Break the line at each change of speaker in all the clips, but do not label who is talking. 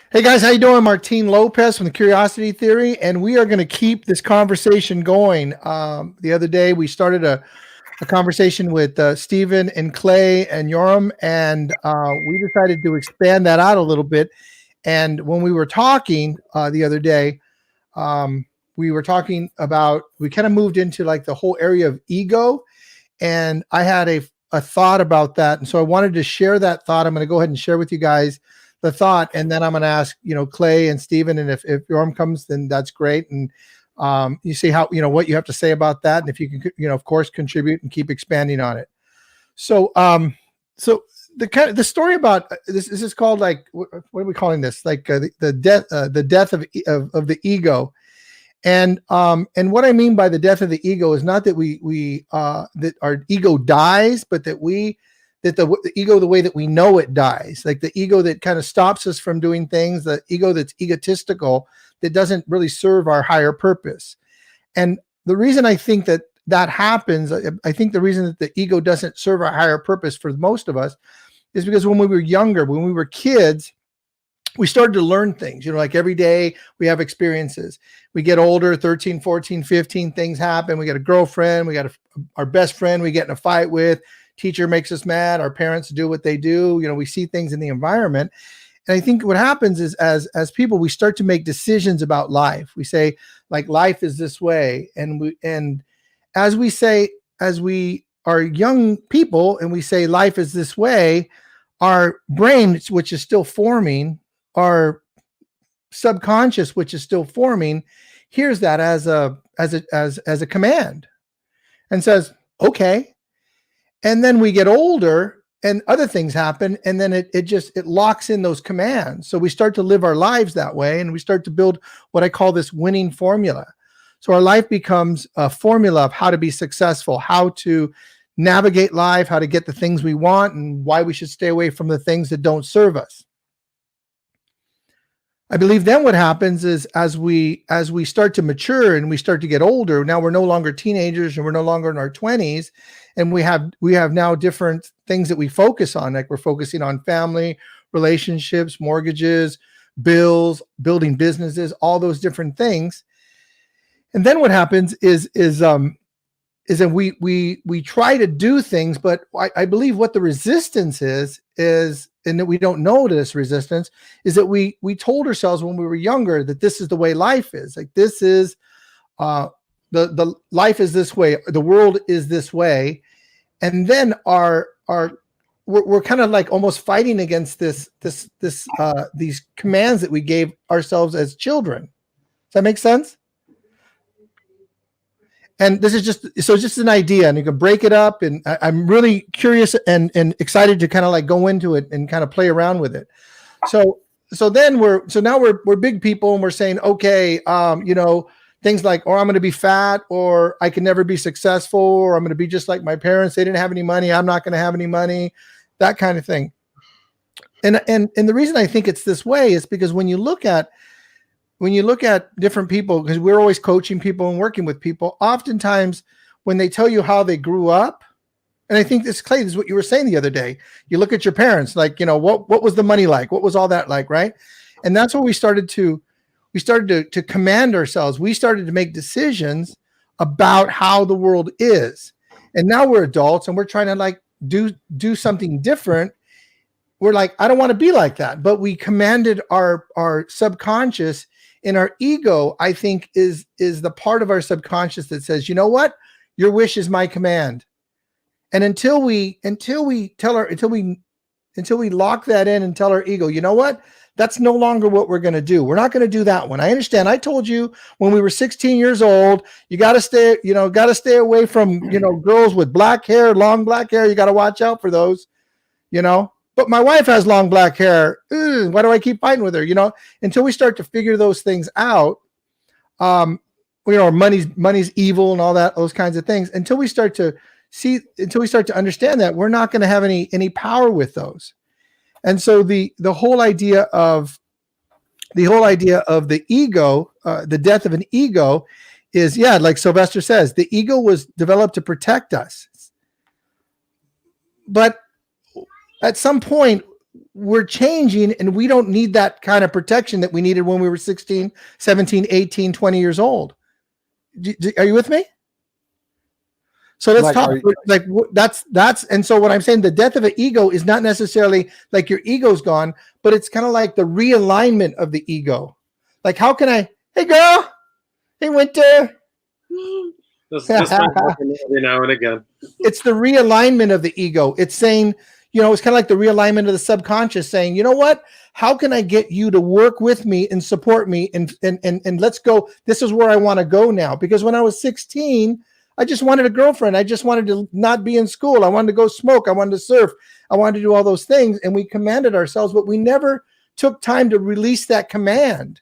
Hey guys, how you doing? Martin Lopez from the Curiosity Theory, and we are going to keep this conversation going. The other day, we started a conversation with Stephen and Clay and Yoram, and we decided to expand that out a little bit. And when we were talking the other day, we were talking about, we kind of moved into like the whole area of ego, and I had a thought about that, and so I wanted to share that thought. I'm going to go ahead and share with you guys the thought, and then I'm going to ask, Clay and Stephen, and if Yoram comes, then that's great. And you see how, what you have to say about that, and if you can, of course, contribute and keep expanding on it. So, so the story about this is called, like, what are we calling this? Like the death of the ego. And what I mean by the death of the ego is not that that our ego dies, but that the ego, the way that we know it, dies. Like the ego that kind of stops us from doing things, the ego that's egotistical, that doesn't really serve our higher purpose. And the reason I think that happens, I think the reason that the ego doesn't serve our higher purpose for most of us is because when we were younger, when we were kids, we started to learn things, like every day we have experiences. We get older, 13, 14, 15, things happen. We got a girlfriend, we got our best friend we get in a fight with, teacher makes us mad, our parents do what they do, we see things in the environment. And I think what happens is as people, we start to make decisions about life. We say, like, life is this way. And as we are young people and we say life is this way, our brain, which is still forming, our subconscious, which is still forming, hears that as a command and says, okay. And then we get older and other things happen, and then it locks in those commands. So we start to live our lives that way, and we start to build what I call this winning formula. So our life becomes a formula of how to be successful, how to navigate life, how to get the things we want, and why we should stay away from the things that don't serve us. I believe then what happens is as we start to mature and we start to get older, now we're no longer teenagers and we're no longer in our 20s, and we have now different things that we focus on. Like we're focusing on family, relationships, mortgages, bills, building businesses, all those different things. And then what happens is that we try to do things, but I believe what the resistance is, and that we don't know this resistance, is that we told ourselves when we were younger that this is the way life is. Like this is the life is this way, the world is this way, and then we're kind of like almost fighting against these commands that we gave ourselves as children. Does that make sense? And this is just an idea, and you can break it up. And I'm really curious and excited to kind of like go into it and kind of play around with it. So now we're big people, and we're saying, okay, things like, or I'm going to be fat, or I can never be successful, or I'm going to be just like my parents. They didn't have any money. I'm not going to have any money, that kind of thing. And the reason I think it's this way is because when you look at different people, because we're always coaching people and working with people, oftentimes when they tell you how they grew up, and I think this, Clay, this is what you were saying the other day. You look at your parents, like, what was the money like? What was all that like, right? And that's what we started to command ourselves. We started to make decisions about how the world is. And now we're adults and we're trying to like do something different. We're like, I don't want to be like that. But we commanded our subconscious. And our ego, I think, is the part of our subconscious that says, you know what? Your wish is my command. And until we lock that in and tell our ego, you know what? That's no longer what we're going to do. We're not going to do that one. I understand. I told you when we were 16 years old, you got to stay away from, girls with black hair, long black hair. You got to watch out for those, But my wife has long black hair. Why do I keep fighting with her? Until we start to figure those things out, money's evil and all that, those kinds of things. Until we start to understand that, we're not going to have any power with those. And so the whole idea of the ego, the death of an ego, is, like Sylvester says, the ego was developed to protect us, but at some point we're changing, and we don't need that kind of protection that we needed when we were 16, 17, 18, 20 years old. Are you with me? So let's talk like that's and so what I'm saying, the death of an ego is not necessarily like your ego's gone, but it's kind of like the realignment of the ego. Like, how can I, hey girl, hey Winter.
This every now and again.
It's the realignment of the ego. It's saying, you know, it's kind of like the realignment of the subconscious saying, you know what, how can I get you to work with me and support me and let's go. This is where I want to go now. Because when I was 16, I just wanted a girlfriend. I just wanted to not be in school. I wanted to go smoke. I wanted to surf. I wanted to do all those things. And we commanded ourselves, but we never took time to release that command.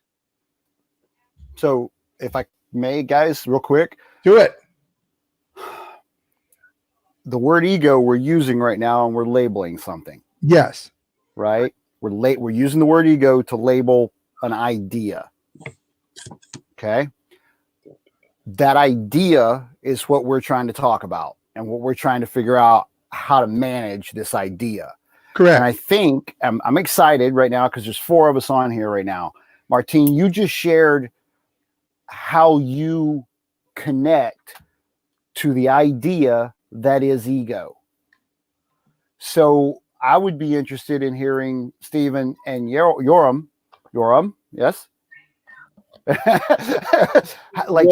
So if I may, guys, real quick.
Do it.
The word ego we're using right now, and we're labeling something.
Yes.
Right? We're using the word ego to label an idea. Okay? That idea is what we're trying to talk about and what we're trying to figure out how to manage this idea.
Correct.
And I think I'm excited right now because there's 4 of us on here right now. Martine, you just shared how you connect to the idea that is ego. So I would be interested in hearing Stephen and Yoram, yes? like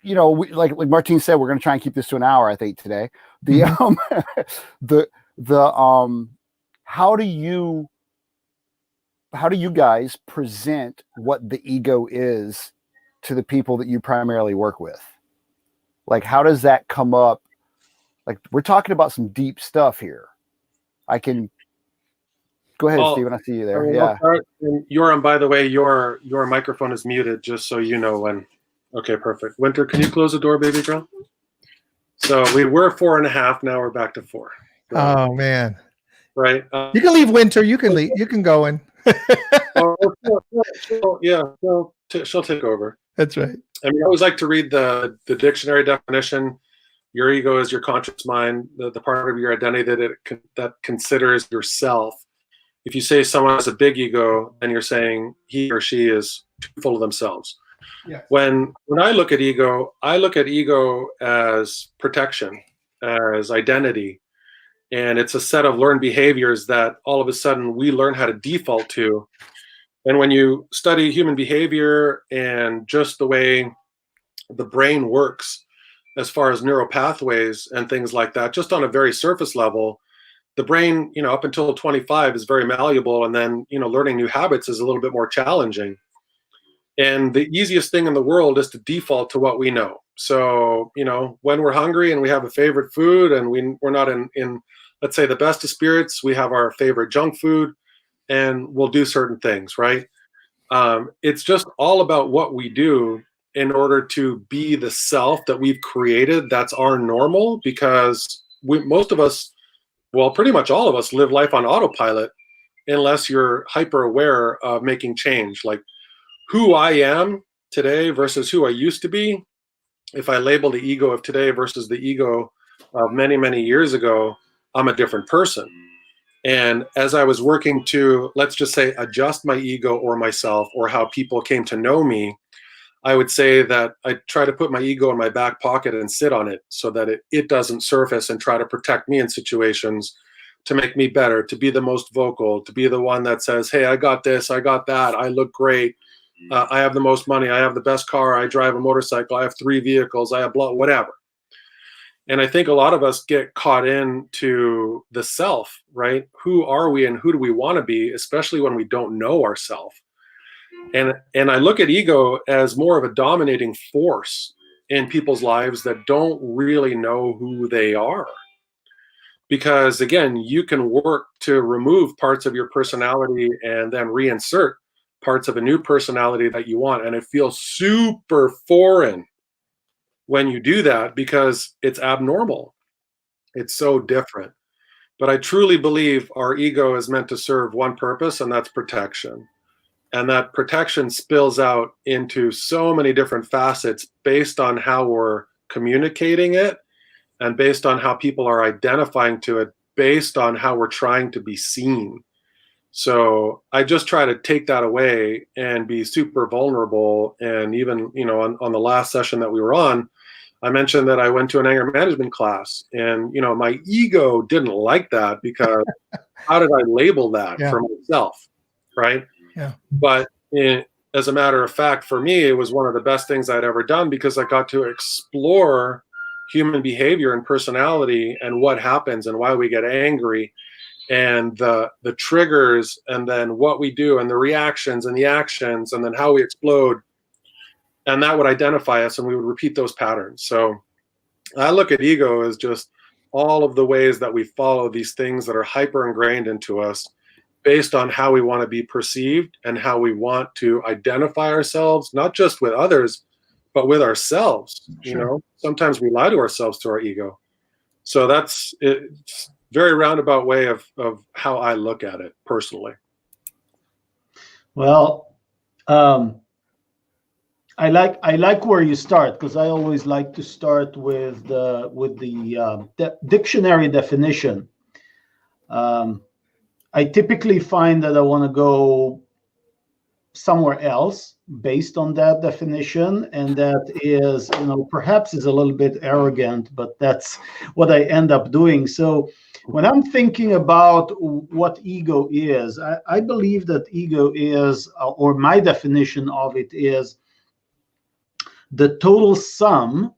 you know, like Martine said, we're going to try and keep this to an hour, I think, today. How do you guys present what the ego is to the people that you primarily work with? Like, how does that come up? Like, we're talking about some deep stuff here. I can go ahead, Stephen. I see you there. Yeah.
Yoram, by the way, your microphone is muted, just so you know when. Okay, perfect. Winter, can you close the door, baby girl? So we were 4.5. Now we're back to 4.
Oh man.
Right.
You can leave, Winter. You can leave. You can go in.
She'll take over.
That's right.
I mean, I always like to read the dictionary definition. Your ego is your conscious mind, the part of your identity that considers yourself. If you say someone has a big ego, then you're saying he or she is too full of themselves.
Yes.
When I look at ego as protection, as identity, and it's a set of learned behaviors that all of a sudden we learn how to default to. And when you study human behavior and just the way the brain works as far as neural pathways and things like that, just on a very surface level, the brain, you know, up until 25 is very malleable. And then, you know, learning new habits is a little bit more challenging. And the easiest thing in the world is to default to what we know. So, you know, when we're hungry and we have a favorite food and we're not in, let's say, the best of spirits, we have our favorite junk food and we'll do certain things, right? It's just all about what we do in order to be the self that we've created. That's our normal, because most of us, well, pretty much all of us live life on autopilot unless you're hyper aware of making change. Like who I am today versus who I used to be. If I label the ego of today versus the ego of many, many years ago, I'm a different person. And as I was working to, let's just say, adjust my ego or myself or how people came to know me, I would say that I try to put my ego in my back pocket and sit on it so that it doesn't surface and try to protect me in situations to make me better, to be the most vocal, to be the one that says, hey, I got this, I got that, I look great, I have the most money, I have the best car, I drive a motorcycle, I have 3 vehicles, I have whatever. And I think a lot of us get caught into the self, right? Who are we and who do we want to be, especially when we don't know ourselves? And I look at ego as more of a dominating force in people's lives that don't really know who they are. Because again, you can work to remove parts of your personality and then reinsert parts of a new personality that you want. And it feels super foreign when you do that because it's abnormal. It's so different. But I truly believe our ego is meant to serve one purpose, and that's protection. And that protection spills out into so many different facets based on how we're communicating it and based on how people are identifying to it based on how we're trying to be seen. So I just try to take that away and be super vulnerable. And even, on the last session that we were on, I mentioned that I went to an anger management class, and, my ego didn't like that, because how did I label that for myself? Right.
Yeah.
But as a matter of fact, for me, it was one of the best things I'd ever done, because I got to explore human behavior and personality and what happens and why we get angry, and the triggers, and then what we do, and the reactions and the actions, and then how we explode. And that would identify us, and we would repeat those patterns. So I look at ego as just all of the ways that we follow these things that are hyper ingrained into us, based on how we want to be perceived and how we want to identify ourselves, not just with others, but with ourselves.
Sure.
Sometimes we lie to ourselves through our ego. So that's it's very roundabout way of how I look at it personally.
Well, I like where you start, because I always like to start with the dictionary definition. I typically find that I want to go somewhere else based on that definition, and that is, perhaps is a little bit arrogant, but that's what I end up doing. So when I'm thinking about what ego is, I believe that ego is, or my definition of it is, the total sum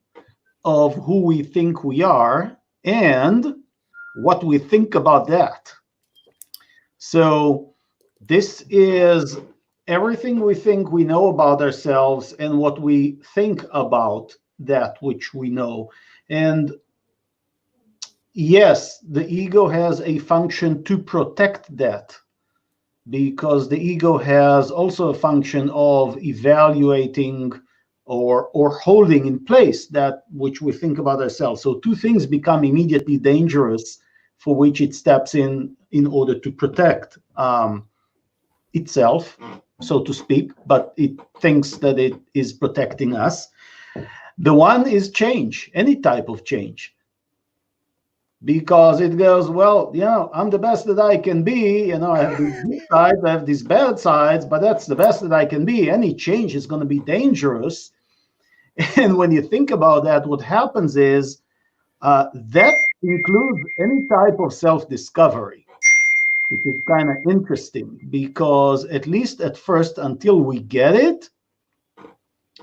of who we think we are and what we think about that. So this is everything we think we know about ourselves and what we think about that which we know. And yes, the ego has a function to protect that, because the ego has also a function of evaluating or holding in place that which we think about ourselves. So two things become immediately dangerous, for which it steps in order to protect itself, so to speak, but it thinks that it is protecting us. The one is change, any type of change, because it goes, well, I'm the best that I can be. I have these good sides, I have these bad sides, but that's the best that I can be. Any change is going to be dangerous. And when you think about that, what happens is that includes any type of self-discovery, which is kind of interesting, because at least at first, until we get it,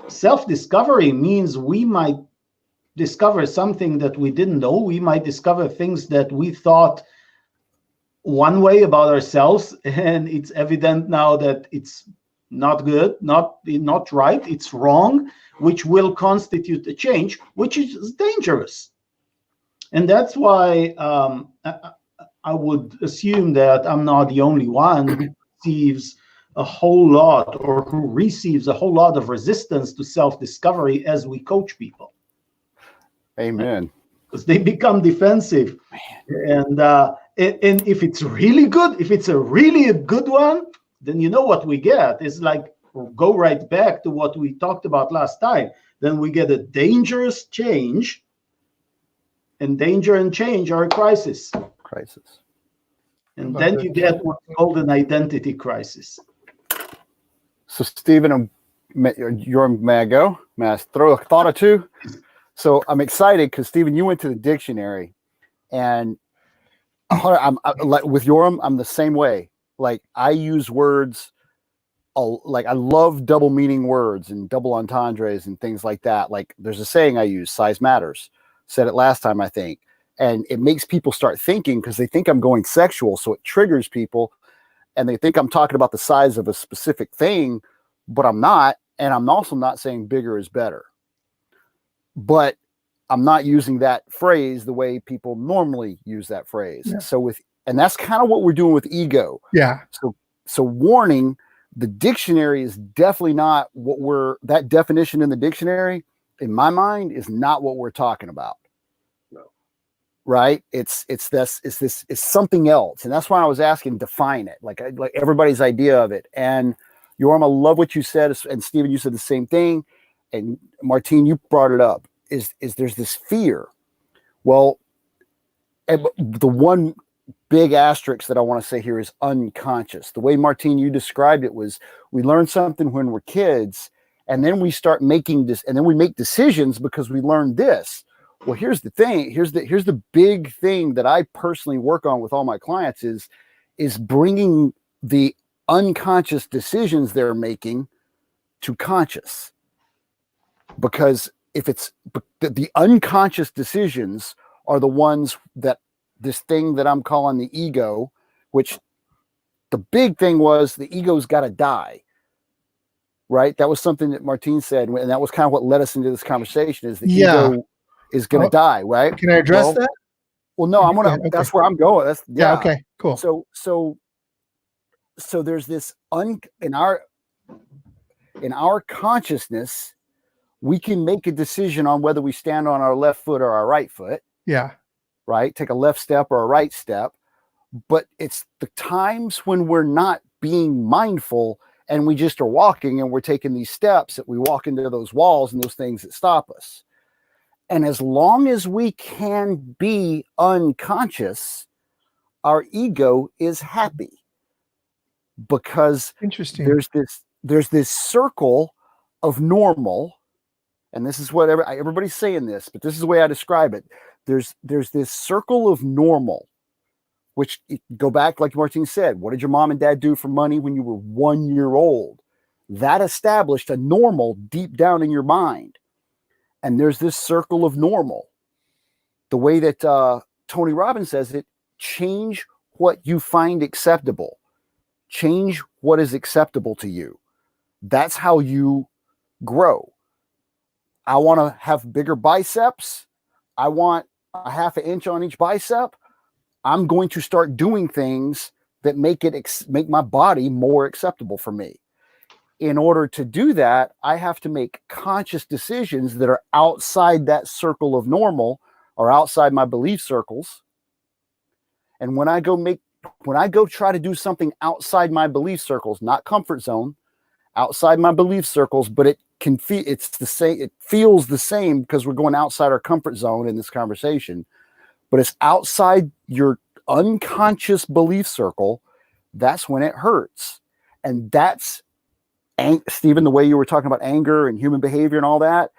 self-discovery means we might discover something that we didn't know. We might discover things that we thought one way about ourselves, and it's evident now that it's not good, not right, it's wrong, which will constitute a change, which is dangerous. And that's why I would assume that I'm not the only one who receives a whole lot of resistance to self-discovery as we coach people.
Amen.
Because they become defensive. And if it's really good, if it's a really good one, then what we get is like, go right back to what we talked about last time. Then we get a dangerous change, and danger and change are a crisis. And then you get what's called an identity crisis.
So, Stephen, Yoram, may I go? May I throw a thought or two? So I'm excited because, Stephen, you went to the dictionary, and I'm like with Yoram, I'm the same way. Like, I use words, like I love double meaning words and double entendres and things like that. Like, there's a saying I use, size matters. Said it last time, I think. And it makes people start thinking, because they think I'm going sexual. So it triggers people, and they think I'm talking about the size of a specific thing, but I'm not. And I'm also not saying bigger is better. But I'm not using that phrase the way people normally use that phrase. Yeah. And that's kind of what we're doing with ego.
Yeah.
So warning, the dictionary is definitely not that definition in the dictionary, in my mind, is not what we're talking about.
No.
Right? It's something else. And that's why I was asking, define it, like everybody's idea of it. And Yoram, I love what you said. And Stephen, you said the same thing. And Martine, you brought it up, is there's this fear. Well, the one big asterisk that I want to say here is unconscious. The way, Martine, you described it was we learn something when we're kids, and then we start making this, and then we make decisions because we learned this. Well, here's the thing. Here's the big thing that I personally work on with all my clients is bringing the unconscious decisions they're making to conscious. Because if it's the unconscious decisions are the ones that this thing that I'm calling the ego, which the big thing was the ego's got to die, right? That was something that Martine said, and that was kind of what led us into this conversation is the ego is going to die, right?
Can I address that?
Well, no, I'm going to, that's where I'm going. That's
okay, cool.
So there's this in our consciousness, we can make a decision on whether we stand on our left foot or our right foot.
Yeah.
Right? Take a left step or a right step. But it's the times when we're not being mindful and we just are walking and we're taking these steps that we walk into those walls and those things that stop us. And as long as we can be unconscious, our ego is happy. Because
interesting.
There's this circle of normal, and this is what everybody's saying this, but this is the way I describe it. There's this circle of normal, which go back, like Martine said, what did your mom and dad do for money when you were 1 year old? That established a normal deep down in your mind. And there's this circle of normal. The way that Tony Robbins says it, change what you find acceptable. Change what is acceptable to you. That's how you grow. I want to have bigger biceps. I want a half an inch on each bicep. I'm going to start doing things that make my body more acceptable for me. In order to do that, I have to make conscious decisions that are outside that circle of normal or outside my belief circles. And when I go try to do something outside my belief circles, not comfort zone, outside my belief circles, but it feels the same because we're going outside our comfort zone in this conversation, but it's outside your unconscious belief circle. That's when it hurts. And that's, Stephen, the way you were talking about anger and human behavior and all that,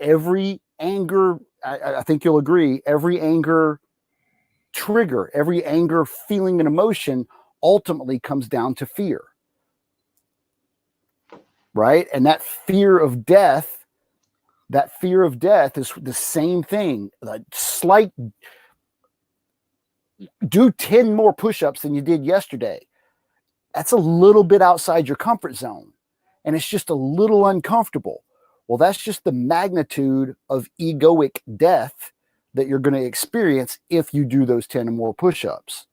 every anger, I think you'll agree, every anger trigger, every anger feeling and emotion ultimately comes down to fear. Right? And that fear of death is the same thing. Do 10 more push-ups than you did yesterday. That's a little bit outside your comfort zone. And it's just a little uncomfortable. Well, that's just the magnitude of egoic death that you're going to experience if you do those 10 or more push-ups.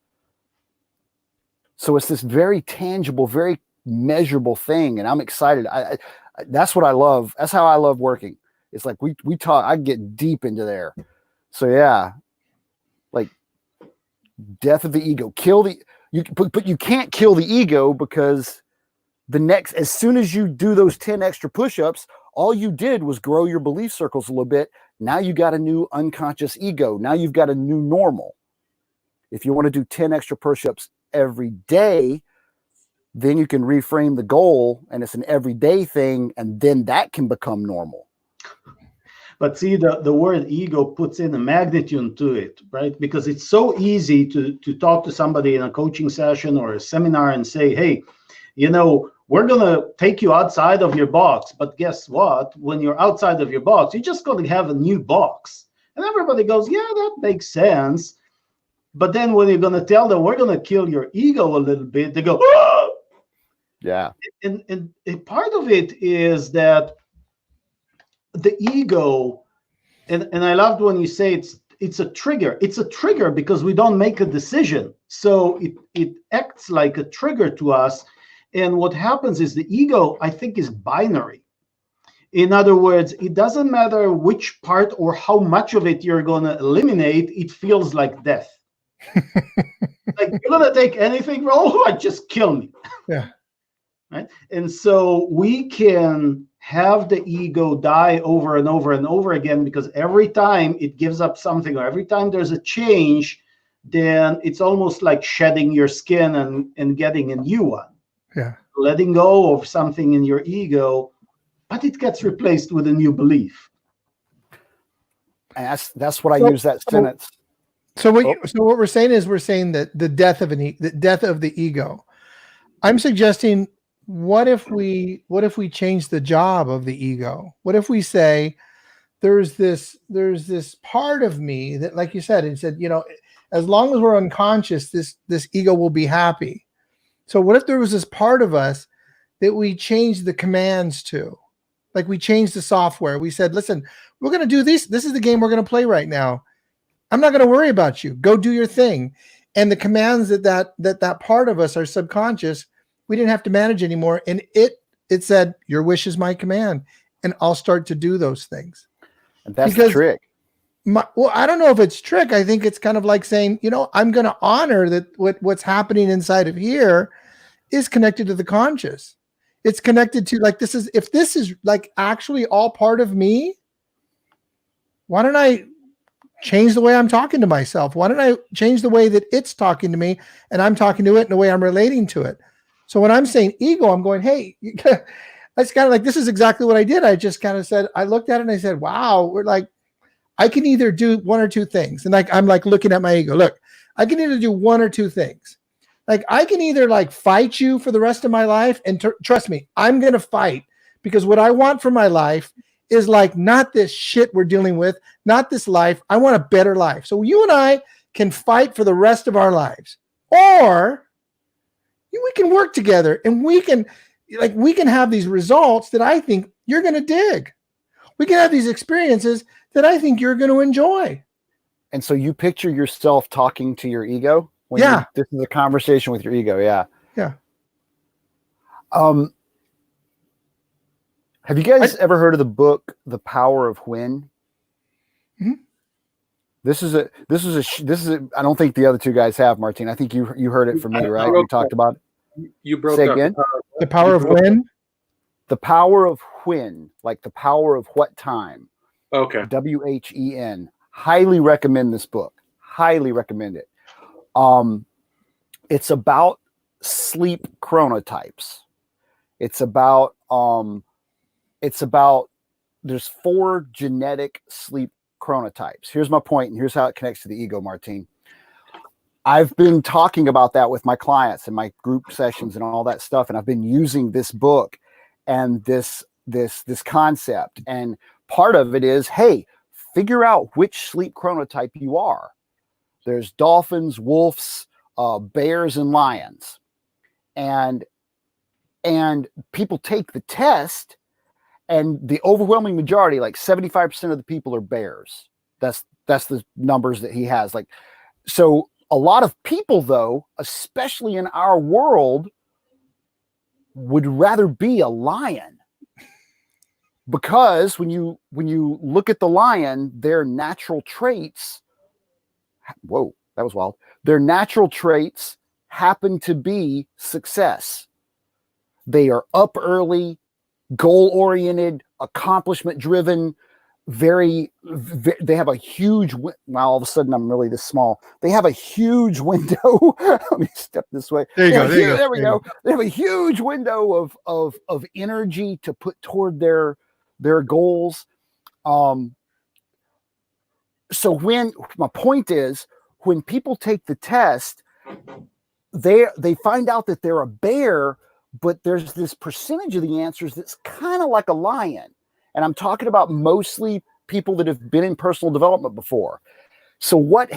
So it's this very tangible, very measurable thing, and I'm excited. That's what I love. That's how I love working. It's like we talk. I get deep into there. So yeah, like death of the ego. But you can't kill the ego because as soon as you do those 10 extra push-ups, all you did was grow your belief circles a little bit. Now you got a new unconscious ego. Now you've got a new normal. If you want to do 10 extra push-ups every day, then you can reframe the goal and it's an everyday thing, and then that can become normal.
But see, the word ego puts in a magnitude to it, right? Because it's so easy to talk to somebody in a coaching session or a seminar and say, hey, we're going to take you outside of your box. But guess what? When you're outside of your box, you're just going to have a new box. And everybody goes, yeah, that makes sense. But then when you're going to tell them, we're going to kill your ego a little bit, they go, ah!
Yeah.
And part of it is that the ego, and I loved when you say it's a trigger. It's a trigger because we don't make a decision. So it acts like a trigger to us. And what happens is the ego, I think, is binary. In other words, it doesn't matter which part or how much of it you're going to eliminate, it feels like death. Like, you're going to take anything wrong, just kill me.
Yeah.
Right? And so we can have the ego die over and over and over again because every time it gives up something or every time there's a change, then it's almost like shedding your skin and getting a new one.
Yeah.
Letting go of something in your ego, but it gets replaced with a new belief.
And that's what I use that sentence.
So what we're saying is that the death of the ego. I'm suggesting, what if we change the job of the ego? What if we say there's this part of me that, like you said, as long as we're unconscious, this ego will be happy. So what if there was this part of us that we changed the commands to? Like, we changed the software. We said, listen, we're going to do this. This is the game we're going to play right now. I'm not going to worry about you. Go do your thing. And the commands that part of us are subconscious, we didn't have to manage anymore. And it said, your wish is my command. And I'll start to do those things.
And that's the trick.
I don't know if it's trick. I think it's kind of like saying, I'm going to honor that what's happening inside of here is connected to the conscious. It's connected to, like, if this is like actually all part of me, why don't I change the way I'm talking to myself? Why don't I change the way that it's talking to me and I'm talking to it in the way I'm relating to it? So when I'm saying ego, I'm going, hey, that's kind of like, this is exactly what I did. I just kind of said, I looked at it and I said, wow, we're like, I can either do one or two things. And I'm like looking at my ego. Look, I can either do one or two things. Like, I can either like fight you for the rest of my life, and trust me, I'm going to fight, because what I want for my life is like not this shit we're dealing with, not this life. I want a better life. So you and I can fight for the rest of our lives, or we can work together and we can have these results that I think you're going to dig. We can have these experiences that I think you're going to enjoy.
And so you picture yourself talking to your ego? This is a conversation with your ego. Yeah.
Yeah.
Have you guys ever heard of the book, The Power of When?
Mm-hmm.
This is I don't think the other two guys have, Martin. I think you heard it from me, right? We talked about it.
You broke
Say
up.
again?
The power of when?
The power of when, like the power of what time.
Okay.
WHEN. Highly recommend this book. Highly recommend it. It's about sleep chronotypes. It's about there's 4 genetic sleep chronotypes. Here's my point, and here's how it connects to the ego, Martin. I've been talking about that with my clients and my group sessions and all that stuff, and I've been using this book and this concept. And part of it is, hey, figure out which sleep chronotype you are. There's dolphins, wolves, bears, and lions. And people take the test, and the overwhelming majority, like 75% of the people, are bears. That's the numbers that he has. Like, so a lot of people, though, especially in our world, would rather be a lion. Because when you look at the lion, their natural traits, whoa, that was wild. Their natural traits happen to be success. They are up early, goal-oriented, accomplishment-driven, they have a huge, well, all of a sudden I'm really this small. They have a huge window. Let me step this way.
There you go.
There we go. They have a huge window of energy to put toward their goals. So my point is, when people take the test, they find out that they're a bear, but there's this percentage of the answers that's kind of like a lion. And I'm talking about mostly people that have been in personal development before. So what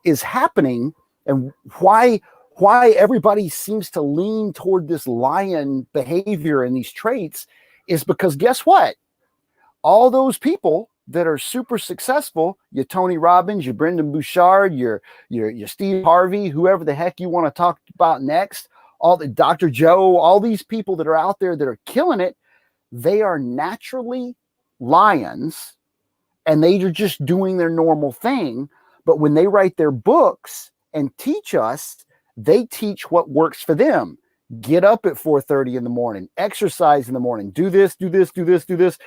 is happening, and why everybody seems to lean toward this lion behavior and these traits, is because guess what? All those people that are super successful, your Tony Robbins, your Brendan Bouchard, your Steve Harvey, whoever the heck you want to talk about next, all the Dr. Joe, all these people that are out there that are killing it, they are naturally lions, and they are just doing their normal thing. But when they write their books and teach us, they teach what works for them. Get up at 4:30 in the morning, exercise in the morning, do this, do this, do this, do this.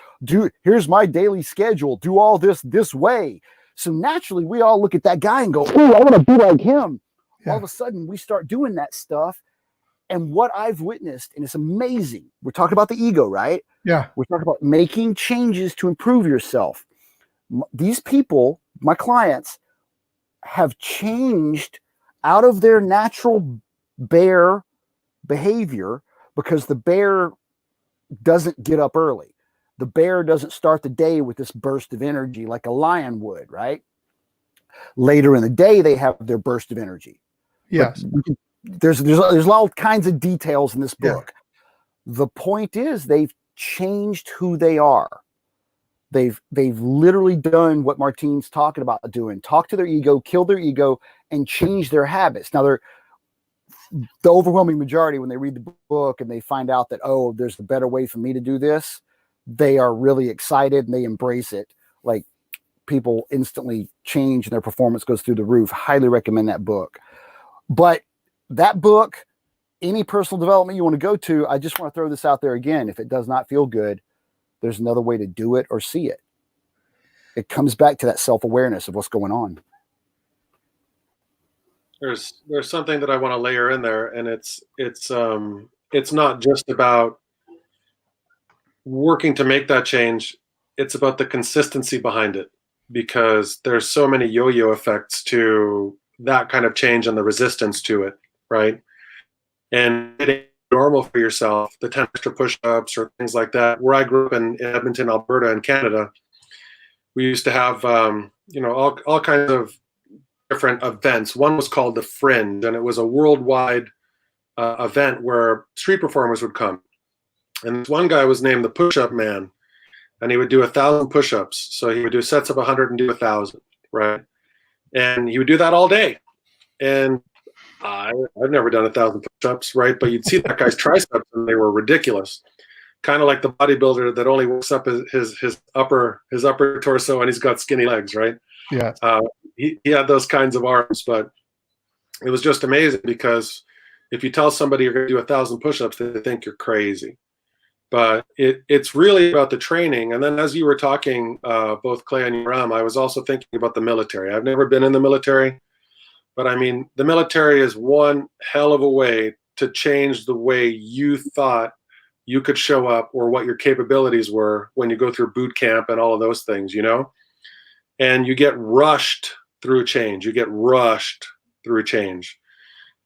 Here's my daily schedule. Do all this way. So naturally, we all look at that guy and go, "Oh, I want to be like him."
Yeah.
All of a sudden, we start doing that stuff. And what I've witnessed, and it's amazing. We're talking about the ego, right?
Yeah.
We're talking about making changes to improve yourself. These people, my clients, have changed out of their natural bear behavior because the bear doesn't get up early. The bear doesn't start the day with this burst of energy like a lion would, right? Later in the day, they have their burst of energy.
Yes.
There's all kinds of details in this book. Yeah. The point is they've changed who they are. They've literally done what Martine's talking about doing. Talk to their ego, kill their ego, and change their habits. Now, the overwhelming majority, when they read the book and they find out that, oh, there's a better way for me to do this, they are really excited and they embrace it. Like, people instantly change and their performance goes through the roof. Highly recommend that book. But that book, any personal development you want to go to, I just want to throw this out there again. If it does not feel good, there's another way to do it or see it. It comes back to that self-awareness of what's going on.
There's something that I want to layer in there, and it's not just about working to make that change. It's about the consistency behind it, because there's so many yo-yo effects to that kind of change and the resistance to it, right? And getting normal for yourself, the 10 extra push-ups or things like that. Where I grew up in Edmonton, Alberta, in Canada, we used to have all kinds of different events. One was called the Fringe, and it was a worldwide event where street performers would come. And this one guy was named the Push-Up Man, and he would do 1,000 push-ups. So he would do sets of 100 and do 1,000, right? And he would do that all day. And I've never done 1,000 push-ups, right? But you'd see that guy's triceps, and they were ridiculous. Kind of like the bodybuilder that only works up his upper torso, and he's got skinny legs, right?
Yeah.
He had those kinds of arms, but it was just amazing, because if you tell somebody you're going to do 1,000 push-ups, they think you're crazy. But it's really about the training. And then as you were talking, both Clay and Yoram, I was also thinking about the military. I've never been in the military, but I mean, the military is one hell of a way to change the way you thought you could show up, or what your capabilities were when you go through boot camp and all of those things, and you get rushed through change.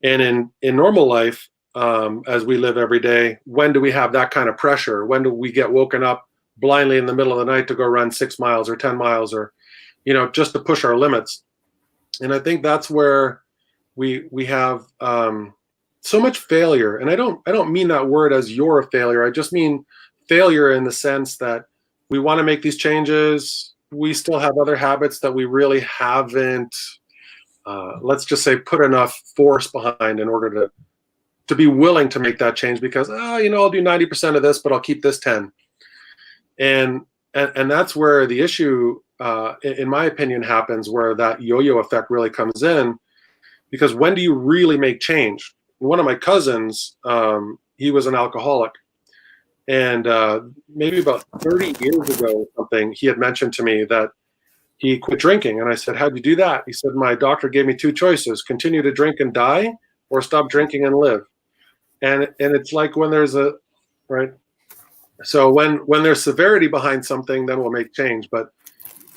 And in normal life, as we live every day, when do we have that kind of pressure? When do we get woken up blindly in the middle of the night to go run 6 miles or 10 miles or, just to push our limits? And I think that's where we have so much failure. And I don't mean that word as you're a failure. I just mean failure in the sense that we want to make these changes. We still have other habits that we really haven't, let's just say, put enough force behind in order to be willing to make that change, because, I'll do 90% of this, but I'll keep this 10. And that's where the issue, in my opinion, happens, where that yo-yo effect really comes in, because when do you really make change? One of my cousins, he was an alcoholic, and maybe about 30 years ago or something, he had mentioned to me that he quit drinking. And I said, how'd you do that? He said, my doctor gave me two choices: continue to drink and die, or stop drinking and live. And it's like, when there's right. So when there's severity behind something, then we'll make change. But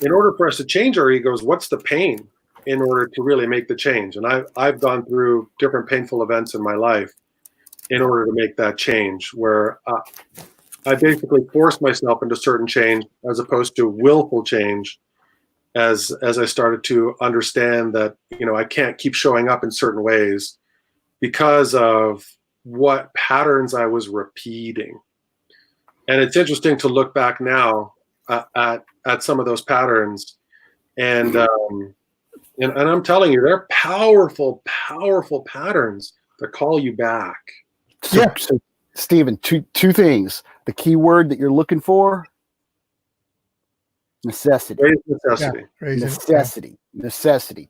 in order for us to change our egos, what's the pain in order to really make the change? And I've gone through different painful events in my life in order to make that change, where I basically forced myself into certain change as opposed to willful change, as I started to understand that, I can't keep showing up in certain ways because of what patterns I was repeating. And it's interesting to look back now at some of those patterns, and I'm telling you, they're powerful, powerful patterns that call you back.
So Stephen, two things. The key word that you're looking for: necessity. Necessity.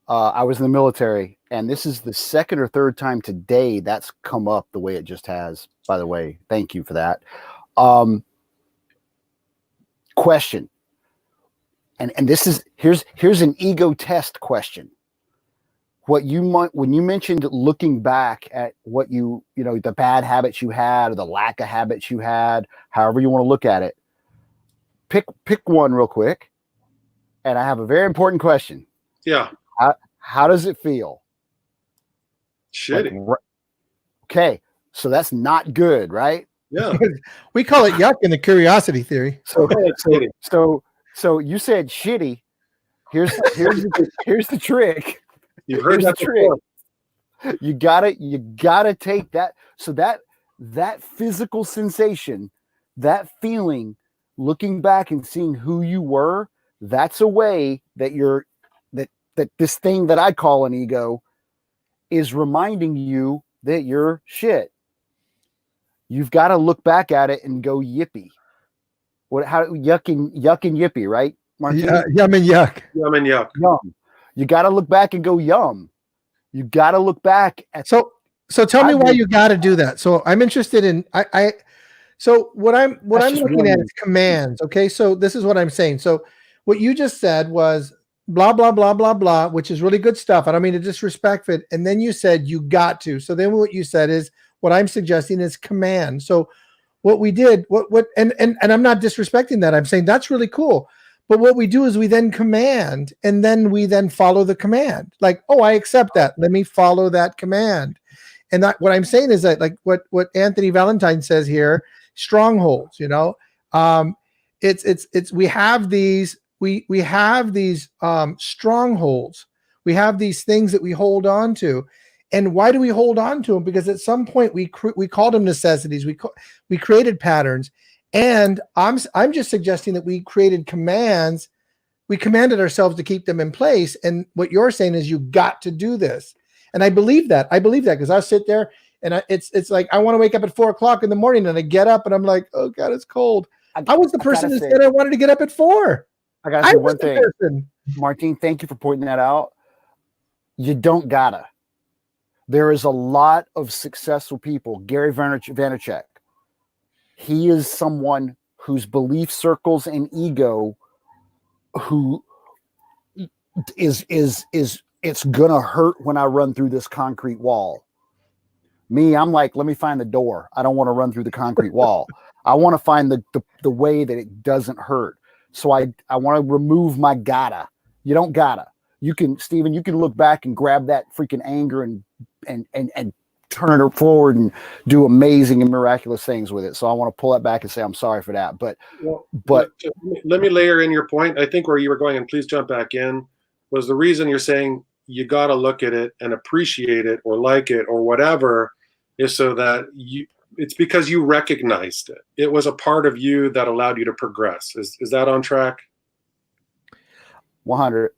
I was in the military, and this is the second or third time today that's come up the way it just has. By the way, thank you for that. Question: and this is here's an ego test question. What you might, when you mentioned looking back at what you know, the bad habits you had or the lack of habits you had, however you want to look at it, pick one real quick. And I have a very important question.
Yeah.
How does it feel?
Shitty.
Like, okay, so that's not good, right?
Yeah.
We call it yuck in the curiosity theory.
So
Shitty.
so you said shitty. Here's the trick.
You've heard
Here's
that
the trick.
before.
You gotta take that. So that physical sensation, that feeling, looking back and seeing who you were, that's a way that that this thing that I call an ego is reminding you that you're shit. You've got to look back at it and go yippee. How yuck and yippee, right, Martin?
Yum and yuck.
Yum and yuck.
Yum. You got to look back and go yum. You got to look back at.
So tell me why you got to do that. So I'm interested in So what I'm looking at is commands. Okay, so this is what I'm saying. So what you just said was blah blah blah blah blah, which is really good stuff. I don't mean to disrespect it. And then you said you got to. So then what you said is what I'm suggesting is command. So what we did, and I'm not disrespecting that. I'm saying that's really cool. But what we do is we then command, and then we then follow the command. Like, oh, I accept that. Let me follow that command. And that what I'm saying is that, like what Anthony Valentine says here, strongholds. You know, it's we have these strongholds. We have these things that we hold on to. And why do we hold on to them? Because at some point we called them necessities. We created patterns. And I'm just suggesting that we created commands. We commanded ourselves to keep them in place. And what you're saying is you got to do this. And I believe that. Because I sit there and it's like I want to wake up at 4:00 in the morning, and I get up and I'm like, oh God, it's cold. I was the person that said I wanted to get up at 4.
I gotta say one thing, Martin. Thank you for pointing that out. You don't gotta. There is a lot of successful people. Gary Vaynerchuk. He is someone whose belief circles and ego, who is it's gonna hurt when I run through this concrete wall. Me, I'm like, let me find the door. I don't want to run through the concrete wall. I want to find the way that it doesn't hurt. So I want to remove my gotta. You don't gotta. You can, Stephen, you can look back and grab that freaking anger and turn it forward and do amazing and miraculous things with it. So I want to pull that back and say I'm sorry for that. But
let me layer in your point. I think where you were going, and please jump back in, was the reason you're saying you got to look at it and appreciate it or like it or whatever is so that it's because you recognized it. It was a part of you that allowed you to progress. Is that on track?
100%.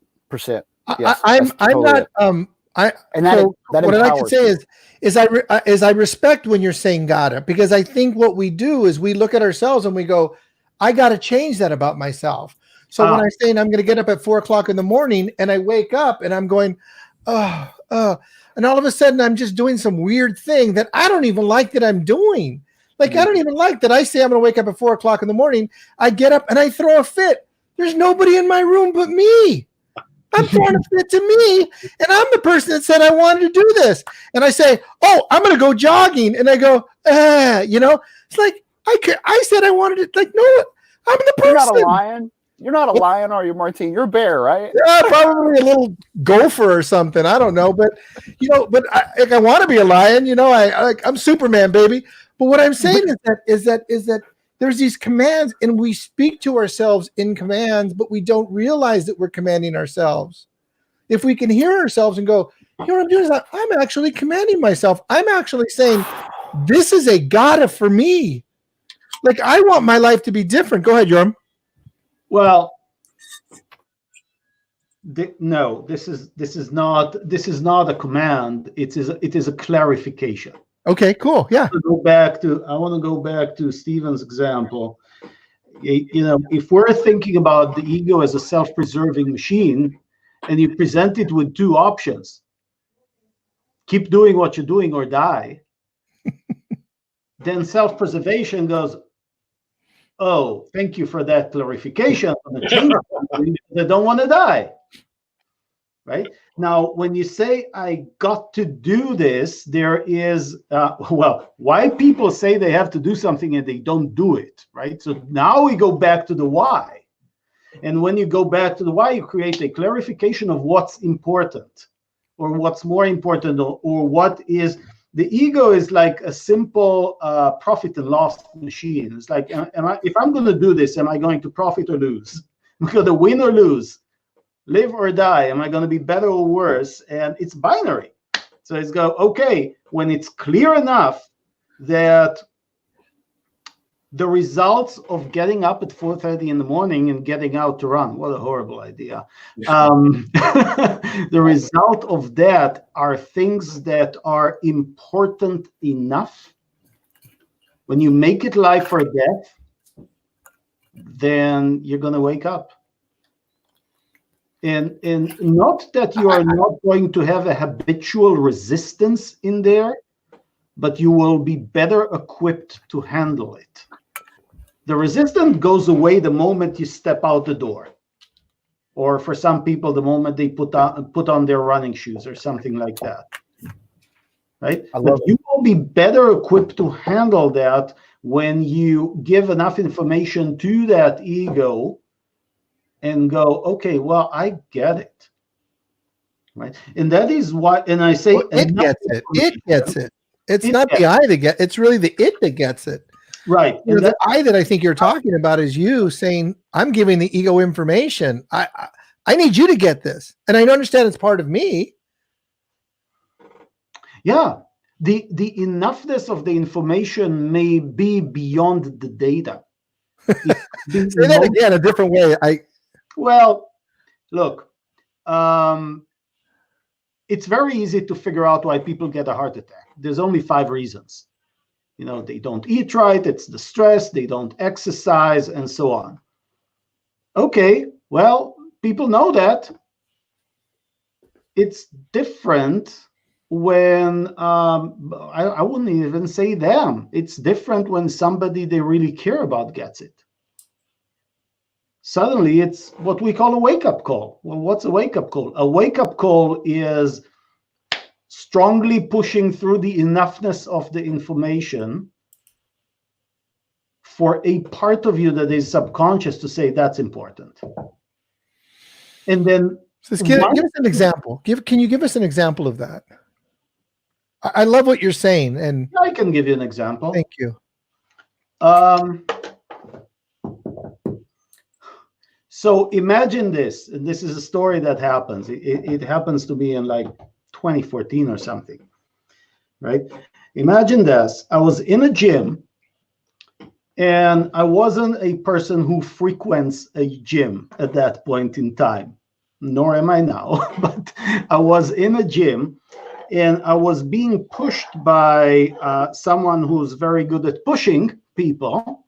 Yes,
I'm not. What I like to say is I respect when you're saying gotta, because I think what we do is we look at ourselves and we go, I got to change that about myself. So when I'm saying I'm going to get up at 4:00 in the morning and I wake up and I'm going, and all of a sudden I'm just doing some weird thing that I don't even like that I'm doing. Like, I don't even like that I say I'm going to wake up at 4:00 in the morning. I get up and I throw a fit. There's nobody in my room but me. I'm throwing a fit to me, and I'm the person that said I wanted to do this. And I say, oh, I'm going to go jogging. And I go, it's like, I said I wanted it. Like, no, I'm the person.
You're not a lion. You're not a lion, are you, Martin? You're a bear, right?
Yeah, probably a little gopher or something. I don't know. But, I want to be a lion. I'm Superman, baby. But what I'm saying is that there's these commands, and we speak to ourselves in commands, but we don't realize that we're commanding ourselves. If we can hear ourselves and go, you know what I'm doing is I'm actually commanding myself. I'm actually saying, this is a gotta for me. Like, I want my life to be different. Go ahead, Yoram.
Well, no, this is not a command. It is a clarification.
Okay, cool. Yeah.
I want to go back to Stephen's example. If we're thinking about the ego as a self-preserving machine, and you present it with two options, keep doing what you're doing or die, then self-preservation goes, oh, thank you for that clarification. They don't want to die. Right? Now, when you say, I got to do this, there is, why people say they have to do something and they don't do it, right? So now we go back to the why. And when you go back to the why, you create a clarification of what's important or what's more important or what is. The ego is like a simple profit and loss machine. It's like, if I'm going to do this, am I going to profit or lose? I'm going to win or lose? Live or die? Am I going to be better or worse? And it's binary. So it's go, okay, when it's clear enough that the results of getting up at 4:30 in the morning and getting out to run, what a horrible idea. The result of that are things that are important enough. When you make it life or death, then you're going to wake up. And not that you are not going to have a habitual resistance in there, but you will be better equipped to handle it. The resistance goes away the moment you step out the door, or for some people, the moment they put on their running shoes or something like that. Right? But you will be better equipped to handle that when you give enough information to that ego and go, okay, well, I get it. Right? And that is why, and I say,
it gets it. It gets it. It's not the I that gets it. It's really the it that gets it.
Right.
You know, the I that I think you're talking about is you saying, I'm giving the ego information. I need you to get this. And I understand it's part of me.
Yeah. The enoughness of the information may be beyond the data.
Say that again a different way.
Well, look, it's very easy to figure out why people get a heart attack. There's only 5 reasons. You know, they don't eat right, it's the stress, they don't exercise, and so on. Okay, well, people know that. It's different when, I wouldn't even say them. It's different when somebody they really care about gets it. Suddenly, it's what we call a wake-up call. Well, what's a wake-up call? A wake-up call is strongly pushing through the enoughness of the information for a part of you that is subconscious to say that's important. And then
give us an example. Can you give us an example of that? I love what you're saying. And
I can give you an example.
Thank you.
So imagine this, and this is a story that happens. It happens to me in like 2014 or something, right? Imagine this. I was in a gym, and I wasn't a person who frequents a gym at that point in time, nor am I now, but I was in a gym, and I was being pushed by someone who's very good at pushing people.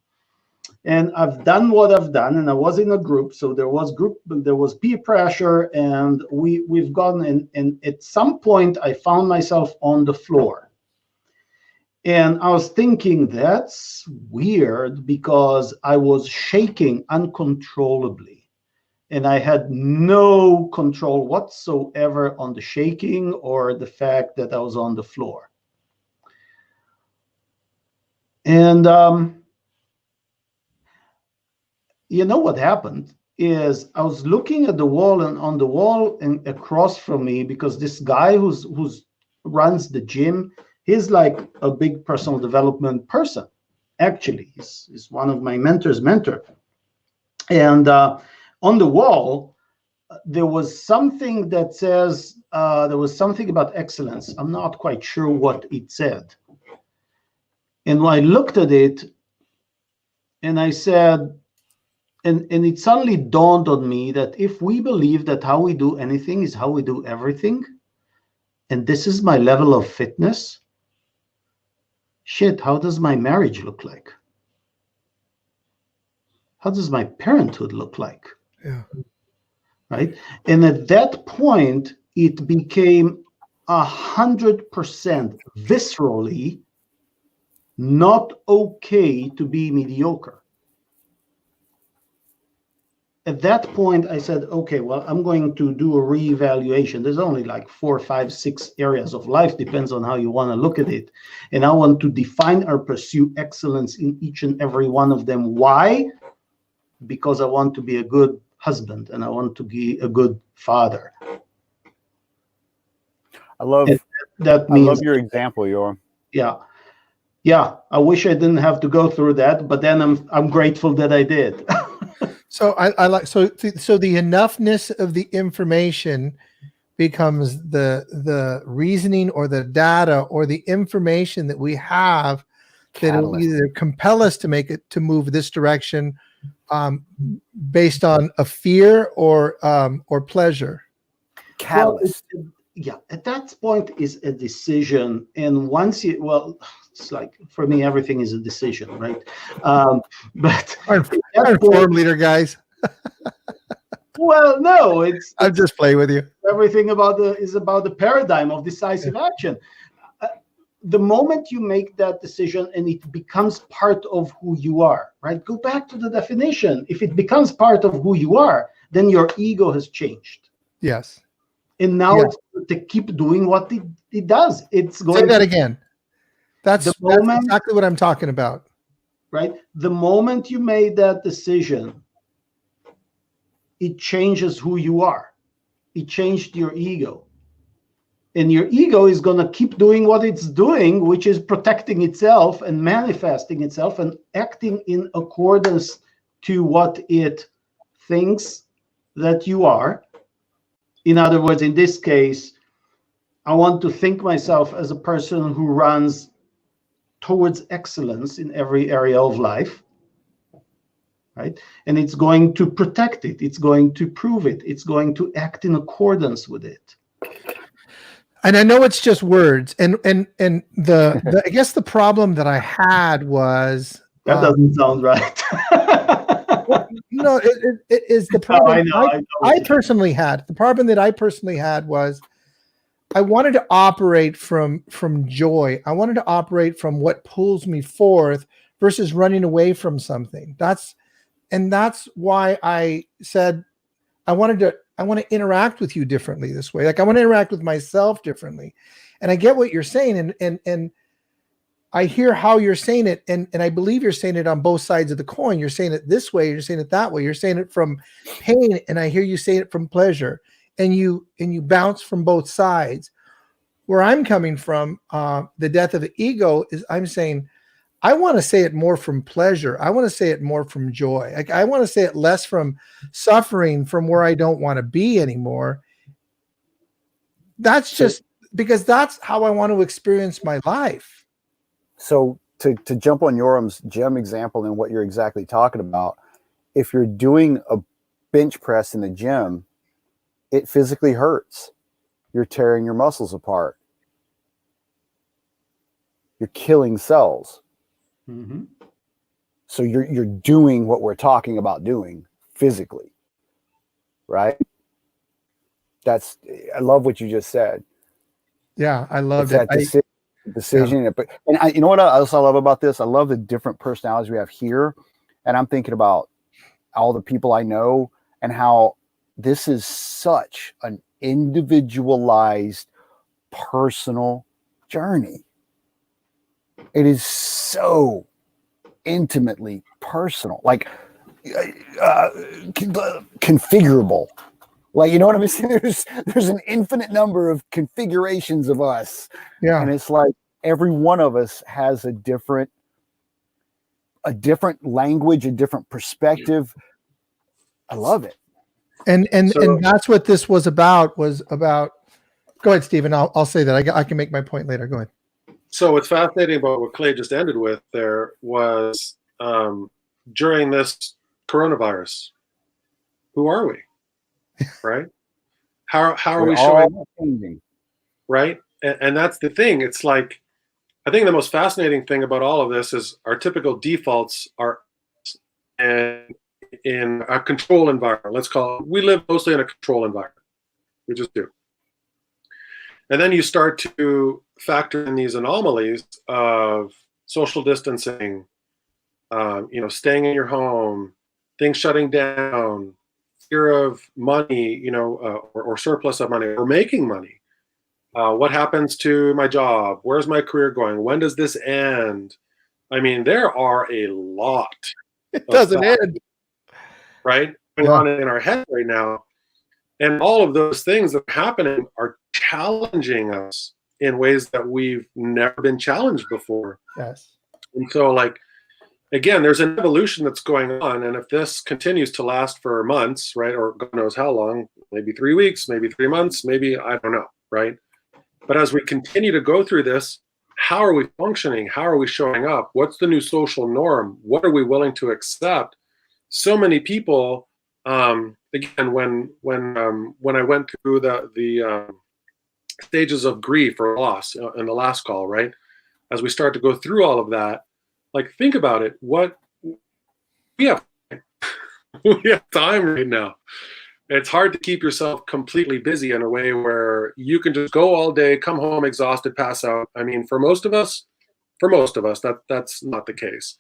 And I've done what I've done, and I was in a group, so there was peer pressure, and we've gone, and at some point I found myself on the floor. And I was thinking, that's weird, because I was shaking uncontrollably, and I had no control whatsoever on the shaking or the fact that I was on the floor. And you know what happened is I was looking at the wall, and on the wall and across from me, because this guy who's runs the gym, he's like a big personal development person. Actually, he's one of my mentor's mentor. And on the wall, there was something that says, there was something about excellence. I'm not quite sure what it said. And when I looked at it, and I said, and it suddenly dawned on me that if we believe that how we do anything is how we do everything, and this is my level of fitness, shit, how does my marriage look like? How does my parenthood look like?
Yeah.
Right? And at that point, it became 100% viscerally not okay to be mediocre. at that point, I said, okay, well, I'm going to do a reevaluation. There's only like 4, 5, 6 areas of life, depends on how you want to look at it. And I want to define or pursue excellence in each and every one of them. Why? Because I want to be a good husband and I want to be a good father.
I love
that means,
I love your example, Yoram.
Yeah. I wish I didn't have to go through that, but then I'm grateful that I did.
So I like so the enoughness of the information becomes the reasoning or the data or the information that we have that will either compel us to move this direction based on a fear or pleasure.
Catalyst.
Well, yeah, at that point is a decision, and once it's like, for me, everything is a decision, right? But
I'm forum leader, guys.
Well, no,
I'm just playing with you.
Everything is about the paradigm of decisive action. The moment you make that decision and it becomes part of who you are, right? Go back to the definition. If it becomes part of who you are, then your ego has changed.
Yes.
And now it's to keep doing what it does. It's going
Say that again. That's exactly what I'm talking about.
Right? The moment you made that decision, it changes who you are. It changed your ego. And your ego is going to keep doing what it's doing, which is protecting itself and manifesting itself and acting in accordance to what it thinks that you are. In other words, in this case, I want to think myself as a person who runs towards excellence in every area of life, right? And it's going to protect it. It's going to prove it. It's going to act in accordance with it.
And I know it's just words. And the I guess the problem that I had was
that doesn't sound right.
No, it is the problem.
I
personally had. The problem that I personally had was I wanted to operate from joy. I wanted to operate from what pulls me forth versus running away from something. That's why I said I want to interact with you differently this way. Like I want to interact with myself differently. And I get what you're saying and I hear how you're saying it, and I believe you're saying it on both sides of the coin. You're saying it this way, you're saying it that way. You're saying it from pain, and I hear you say it from pleasure, and you bounce from both sides. Where I'm coming from, the death of the ego is I'm saying I want to say it more from pleasure. I want to say it more from joy. Like I want to say it less from suffering from where I don't want to be anymore. That's just because that's how I want to experience my life.
So to jump on Yoram's gem example and what you're exactly talking about, if you're doing a bench press in the gym, it physically hurts. You're tearing your muscles apart. You're killing cells.
Mm-hmm.
So you're doing what we're talking about doing physically, right? I love what you just said.
Yeah, I love
it. Decision. Yeah. And you know what else I love about this? I love the different personalities we have here. And I'm thinking about all the people I know and how this is such an individualized, personal journey. It is so intimately personal, like configurable. Like, you know what I'm saying? There's an infinite number of configurations of us.
Yeah.
And it's like every one of us has a different language, a different perspective. I love it.
And that's what this was about. Go ahead, Stephen. I'll say that. I can make my point later. Go ahead.
So what's fascinating about what Clay just ended with there was during this coronavirus, who are we? Right? How are we showing up? Right? And that's the thing. It's like, I think the most fascinating thing about all of this is our typical defaults are in a control environment. Let's call it, we live mostly in a control environment. We just do. And then you start to factor in these anomalies of social distancing, staying in your home, things shutting down, year of money, or surplus of money, or making money? What happens to my job? Where's my career going? When does this end? I mean, there are a lot.
It doesn't
stuff,
end.
right? Going on in our head right now. And all of those things that are happening are challenging us in ways that we've never been challenged before.
Yes.
And so, like, again, there's an evolution that's going on. And if this continues to last for months, right, or God knows how long, maybe 3 weeks, maybe 3 months, maybe, I don't know, right? But as we continue to go through this, how are we functioning? How are we showing up? What's the new social norm? What are we willing to accept? So many people, again, when I went through the stages of grief or loss in the last call, right? As we start to go through all of that, like, think about it. What we have, we have time right now. It's hard to keep yourself completely busy in a way where you can just go all day, come home exhausted, pass out. I mean, for most of us, that's not the case.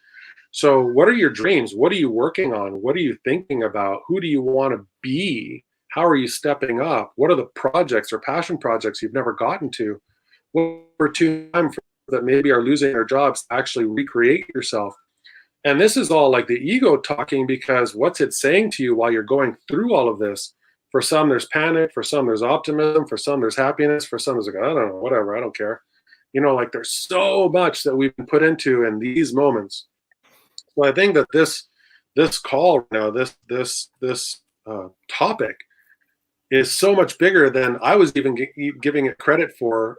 So what are your dreams? What are you working on? What are you thinking about? Who do you want to be? How are you stepping up? What are the projects or passion projects you've never gotten to? What opportunity that maybe are losing their jobs to actually recreate yourself? And this is all like the ego talking, because what's it saying to you while you're going through all of this? For some, there's panic. For some, there's optimism. For some, there's happiness. For some, there's like, I don't know, whatever, I don't care. Like, there's so much that we've been put into in these moments. So I think that this call now, this topic is so much bigger than I was even giving it credit for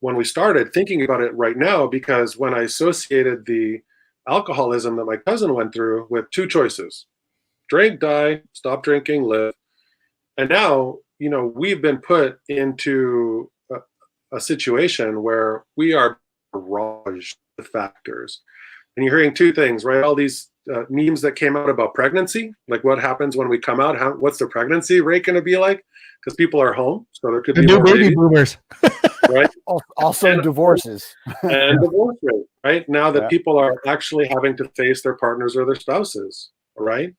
when we started thinking about it right now, because when I associated the alcoholism that my cousin went through with two choices: drink, die; stop drinking, live. And now, we've been put into a situation where we are barraged with factors. And you're hearing two things, right? All these memes that came out about pregnancy, like what happens when we come out, what's the pregnancy rate going to be like? Because people are home, so there could be more
baby
babies,
boomers.
right?
Also,
And
divorces.
And divorce rate, right? Now that people are actually having to face their partners or their spouses, right?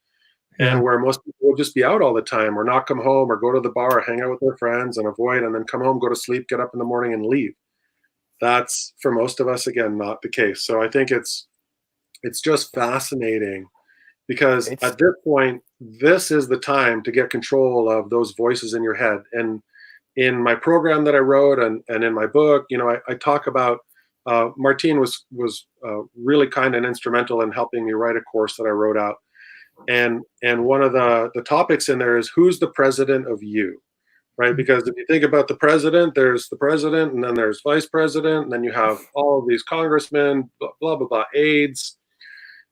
Yeah.
And where most people will just be out all the time, or not come home, or go to the bar, or hang out with their friends and avoid, and then come home, go to sleep, get up in the morning and leave. That's, for most of us, again, not the case. So I think it's just fascinating, because at this point, this is the time to get control of those voices in your head. And in my program that I wrote and in my book, I talk about, Martine was really kind and instrumental in helping me write a course that I wrote out. And one of the topics in there is, who's the president of you, right? Because if you think about the president, there's the president, and then there's vice president, and then you have all of these congressmen, blah, blah, blah, blah, aides.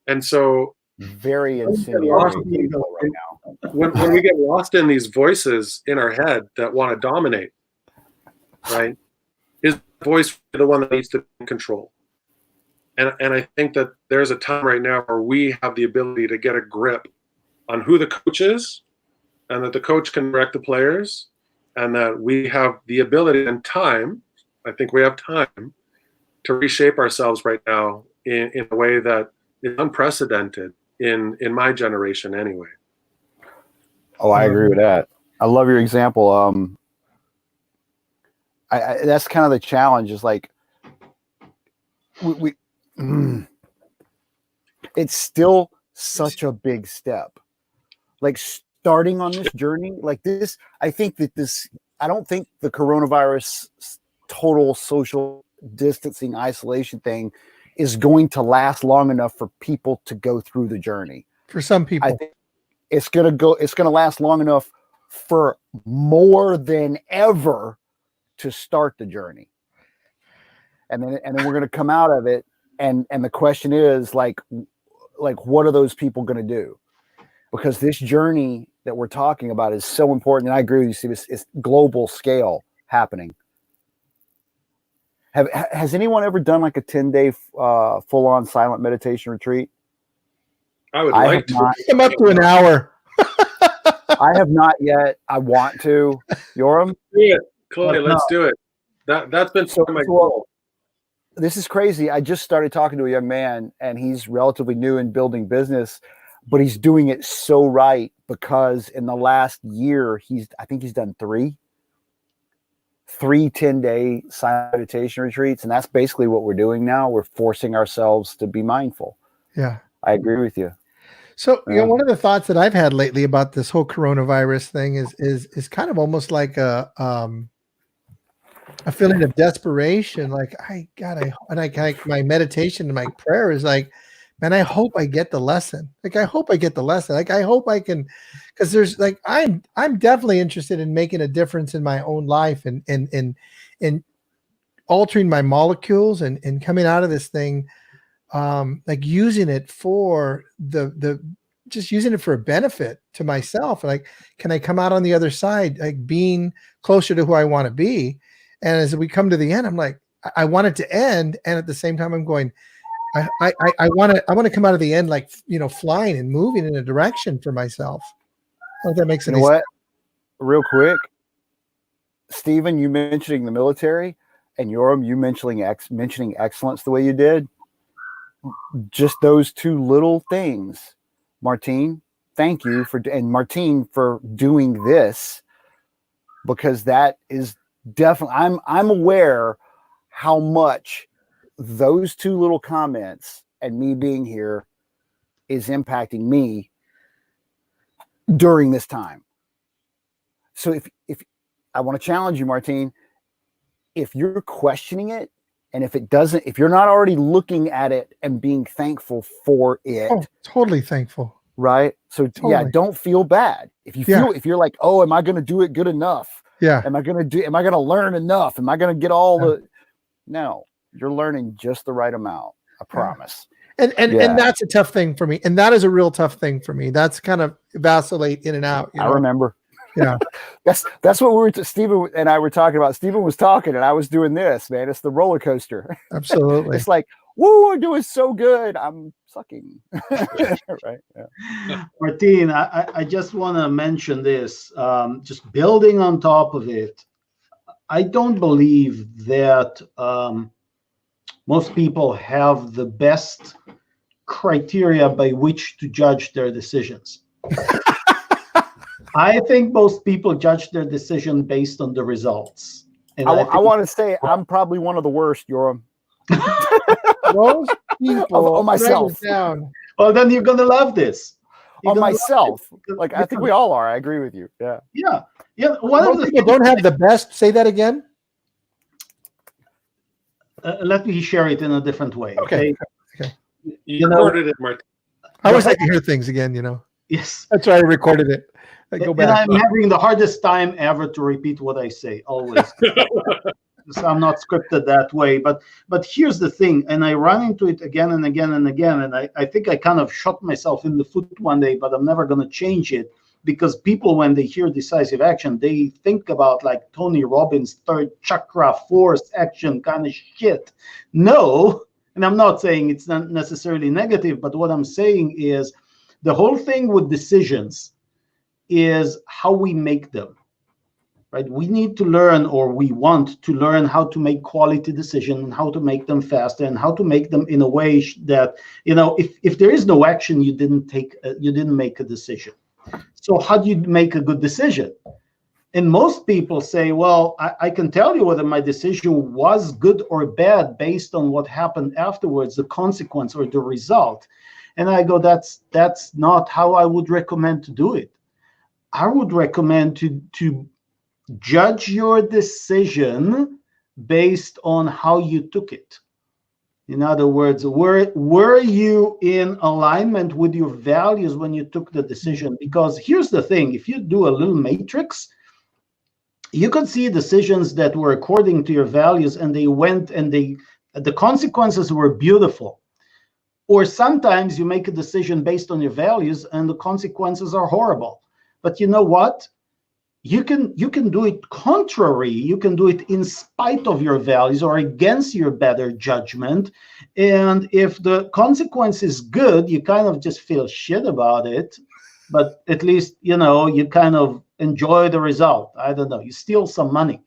And so
very insidious people right now.
When we get lost in these voices in our head that want to dominate, right, is the voice the one that needs to be in control? And I think that there's a time right now where we have the ability to get a grip on who the coach is, and that the coach can direct the players, and that we have the ability and time, I think we have time, to reshape ourselves right now in a way that is unprecedented in my generation anyway.
Oh, I agree with that. I love your example. I that's kind of the challenge, is like it's still such a big step. Like, starting on this journey like this, I don't think the coronavirus total social distancing isolation thing is going to last long enough for people to go through the journey.
For some people,
I think it's going to last long enough for more than ever to start the journey. And then we're going to come out of it. And the question is, like, what are those people going to do? Because this journey that we're talking about is so important. And I agree with you, Steve. It's global scale happening. Has anyone ever done like a 10-day full-on silent meditation retreat?
I would like to.
I'm up to an hour.
I have not yet. I want to. Yoram?
Chloe, let's do it. That's been so my goal.
This is crazy. I just started talking to a young man, and he's relatively new in building business, but he's doing it so right because in the last year, I think he's done three 10-day silent meditation retreats. And that's basically what we're doing now. We're forcing ourselves to be mindful.
Yeah.
I agree with you.
So, one of the thoughts that I've had lately about this whole coronavirus thing is kind of almost like a feeling of desperation. Like, my meditation and my prayer is like, man, I hope I get the lesson. Like, I hope I get the lesson. Like, I hope I can, because there's like, I'm definitely interested in making a difference in my own life and altering my molecules and coming out of this thing, like using it for just using it for a benefit to myself. Like, can I come out on the other side, like being closer to who I want to be? And as we come to the end, I'm like, I want it to end. And at the same time, I'm going, I want to come out of the end, like, flying and moving in a direction for myself. I don't know if that makes any sense.
Real quick, Stephen, you mentioning the military, and Yoram, you mentioning excellence the way you did. Just those two little things, Martine. Thank you and Martine for doing this, because that is definitely. I'm aware how much those two little comments and me being here is impacting me during this time. So if I want to challenge you, Martine, if you're questioning it, and if you're not already looking at it and being thankful for it,
totally thankful,
right? So totally. Don't feel bad. If you're like, oh, am I going to do it good enough?
Yeah.
Am I going to learn enough? Am I going to get all no, you're learning just the right amount. I promise.
And that's a tough thing for me. And that is a real tough thing for me. That's kind of vacillate in and out.
I remember.
Yeah.
That's what Stephen and I were talking about. Stephen was talking and I was doing this, man. It's the roller coaster.
Absolutely.
It's like, woo, we're doing so good. I'm sucking. Right. Yeah.
Martine, I just want to mention this, just building on top of it. I don't believe that most people have the best criteria by which to judge their decisions. I think most people judge their decision based on the results. And
I want to say I'm probably one of the worst, Yoram.
Most people
on myself.
Down.
Well, then you're going to love this.
On myself. Like, I think we all are. I agree with you. Yeah.
Yeah. Yeah.
Most people don't have the best. Say that again.
Let me share it in a different way.
Okay.
You recorded it, Martin.
I always like to hear things again,
Yes.
That's why I recorded it. Go back.
And I'm having the hardest time ever to repeat what I say, always. So I'm not scripted that way. But here's the thing, and I run into it again and again and again, and I think I kind of shot myself in the foot one day, but I'm never going to change it, because people, when they hear decisive action, they think about like Tony Robbins' third chakra force action kind of shit. No, and I'm not saying it's not necessarily negative, but what I'm saying is the whole thing with decisions is how we make them, right? We need to learn, or we want to learn, how to make quality decisions and how to make them faster and how to make them in a way that, if there is no action, you didn't make a decision. So how do you make a good decision? And most people say, well, I can tell you whether my decision was good or bad based on what happened afterwards, the consequence or the result. And I go, that's not how I would recommend to do it. I would recommend to judge your decision based on how you took it. In other words, were you in alignment with your values when you took the decision? Because here's the thing, if you do a little matrix, you could see decisions that were according to your values, and they went, and the consequences were beautiful. Or sometimes you make a decision based on your values and the consequences are horrible. But you know what? You can do it contrary. You can do it in spite of your values or against your better judgment. And if the consequence is good, you kind of just feel shit about it. But at least, you kind of enjoy the result. I don't know. You steal some money.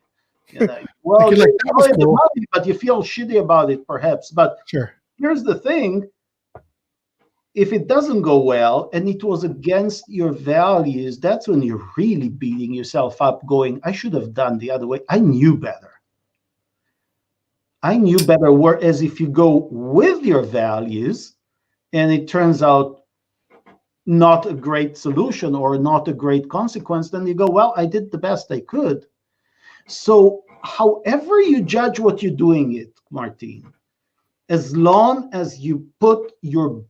Well, you enjoy the money, but you feel shitty about it, perhaps. But
sure.
Here's the thing. if it doesn't go well and it was against your values, that's when you're really beating yourself up, going, I should have done the other way. I knew better. I knew better. Whereas if you go with your values and it turns out not a great solution or not a great consequence, then you go, well, I did the best I could. So however you judge what you're doing it, Martin, as long as you put your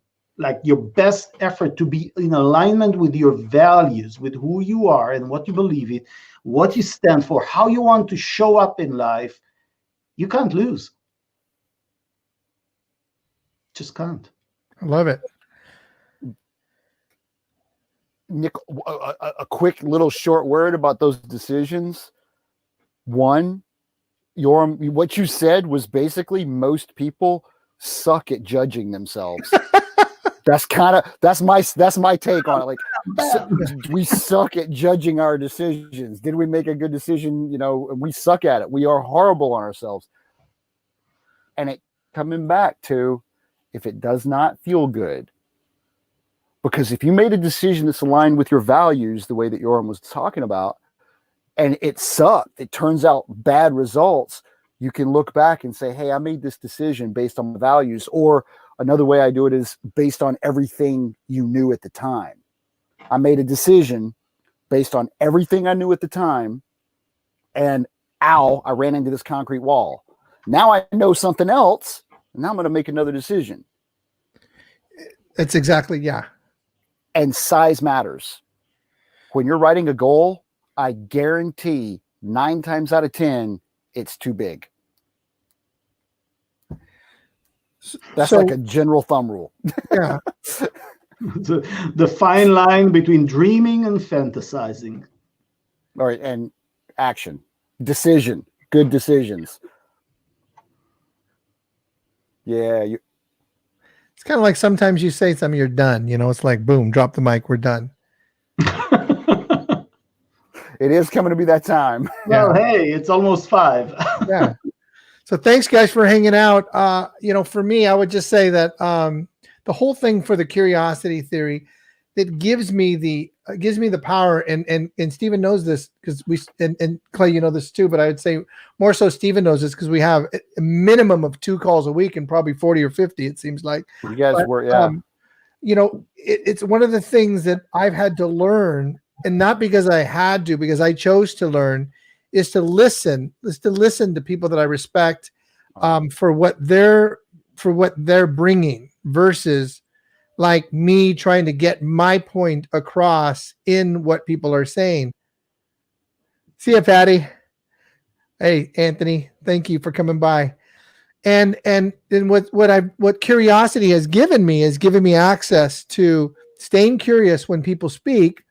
best effort to be in alignment with your values, with who you are and what you believe in, what you stand for, how you want to show up in life, you can't lose. Just can't.
I love it.
Nick, a quick little short word about those decisions. One, Yoram, what you said was basically most people suck at judging themselves. that's my take on it. Like, we suck at judging our decisions. Did we make a good decision? You know, we suck at it. We are horrible on ourselves. And it coming back to, if it does not feel good, because if you made a decision that's aligned with your values, the way that Yoram was talking about, and it sucked, it turns out bad results, you can look back and say, hey, I made this decision based on my values. Or another way I do it is based on everything you knew at the time. I made a decision based on everything I knew at the time, and ow, I ran into this concrete wall. Now I know something else, and now I'm going to make another decision.
It's exactly, yeah.
And size matters. When you're writing a goal, I guarantee 9 times out of 10, it's too big. That's like a general thumb rule.
Yeah.
The fine line between dreaming and fantasizing.
All right, and action, decision, good decisions. Yeah,
It's kind of like sometimes you say something, you're done. You know, it's like, boom, drop the mic, we're done.
it is coming to be that time.
Well, hey, it's almost 5.
Yeah. So thanks, guys, for hanging out. You know, for me, I would just say that the whole thing for the curiosity theory, that gives me the power, and Stephen knows this because and Clay, you know this too, but I would say more so Stephen knows this because we have a minimum of 2 calls a week and probably 40 or 50, it seems like.
You guys were, yeah.
You know, it's one of the things that I've had to learn, and not because I had to, because I chose to learn, is to listen to people that I respect for what they're bringing, versus like me trying to get my point across in what people are saying. See ya, Patty. Hey, Anthony, thank you for coming by. And what curiosity has given me is giving me access to staying curious when people speak,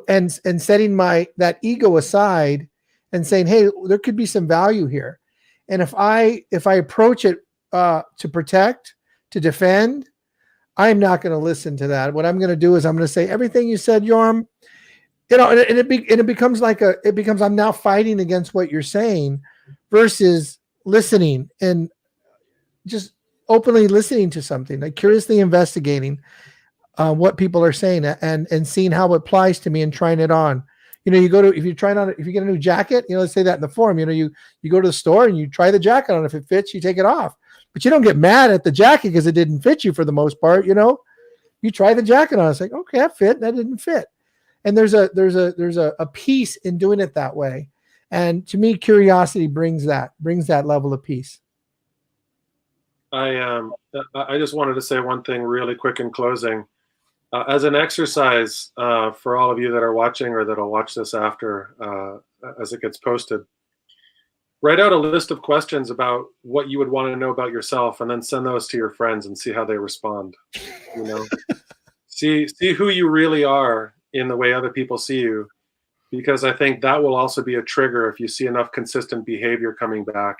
and setting that ego aside and saying, hey, there could be some value here. And if I approach it to protect, to defend, I'm not going to listen to that. What I'm going to do is I'm going to say everything you said, Yoram, you know, and it becomes I'm now fighting against what you're saying versus listening and just openly listening to something, like curiously investigating what people are saying and seeing how it applies to me and trying it on. You know, if you get a new jacket, you know, let's say that in the forum, you know, you go to the store and you try the jacket on. If it fits, you take it off. But you don't get mad at the jacket because it didn't fit you for the most part. You know, you try the jacket on. It's like, okay, that fit, that didn't fit. And there's a piece in doing it that way. And to me, curiosity brings that level of peace.
I just wanted to say one thing really quick in closing. As an exercise for all of you that are watching or that'll watch this after as it gets posted, write out a list of questions about what you would want to know about yourself, and then send those to your friends and see how they respond. You know, see who you really are in the way other people see you, because I think that will also be a trigger if you see enough consistent behavior coming back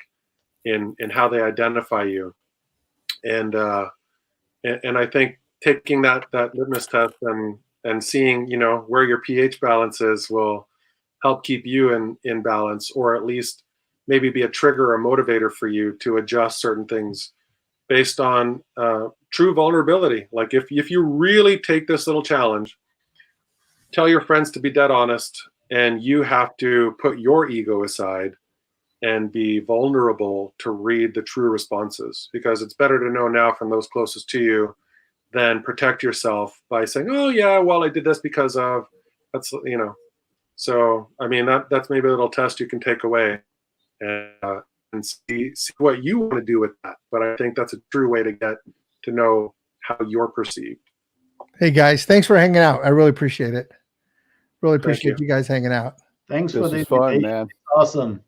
in how they identify you. And I think taking that litmus test and seeing, you know, where your pH balance is will help keep you in balance, or at least maybe be a trigger or motivator for you to adjust certain things based on true vulnerability. Like if you really take this little challenge, tell your friends to be dead honest, and you have to put your ego aside and be vulnerable to read the true responses, because it's better to know now from those closest to you than protect yourself by saying, oh yeah, well, I did this because of, that's, you know. So, I mean, that's maybe a little test you can take away and see what you want to do with that. But I think that's a true way to get to know how you're perceived.
Hey guys, thanks for hanging out. I really appreciate it. Really appreciate
you.
you guys hanging out.
Thanks
This
for the
is fun,
invitation.
man.
Awesome.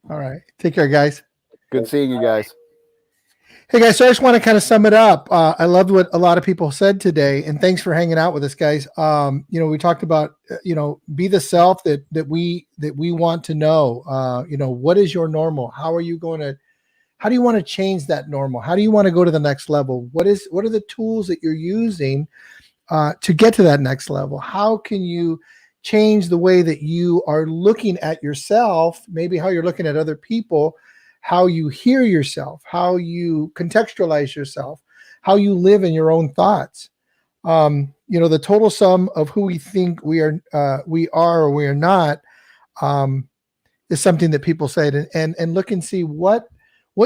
All right. Take care, guys.
Good seeing you guys.
Hey guys, so I just want to kind of sum it up. I loved what a lot of people said today, and thanks for hanging out with us, guys. We talked about, be the self that we want to know. What is your normal? How do you want to change that normal? How do you want to go to the next level? What are the tools that you're using to get to that next level? How can you change the way that you are looking at yourself, maybe how you're looking at other people, how you hear yourself, how you contextualize yourself, how you live in your own thoughts. The total sum of who we think we are or we are not is something that people said, and look and see what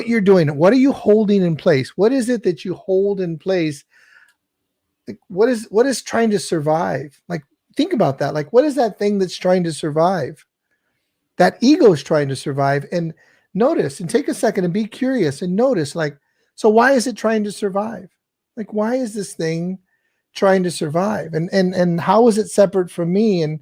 you're doing. What are you holding in place? What is it that you hold in place? Like, what is trying to survive? Like, think about that. Like, what is that thing that's trying to survive? That ego is trying to survive. And notice, and take a second and be curious and notice, like, so why is it trying to survive? Like, why is this thing trying to survive? And how is it separate from me? And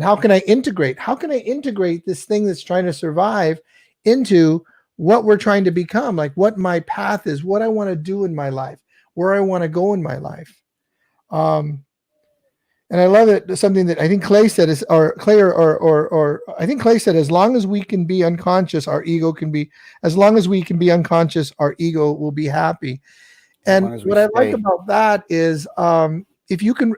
how can I integrate? How can I integrate this thing that's trying to survive into what we're trying to become? Like, what my path is, what I want to do in my life, where I want to go in my life. And I love it. Something that I think Clay said is, or I think Clay said, as long as we can be unconscious, our ego can be, as long as we can be unconscious, our ego will be happy. And what I like about that is, if you can,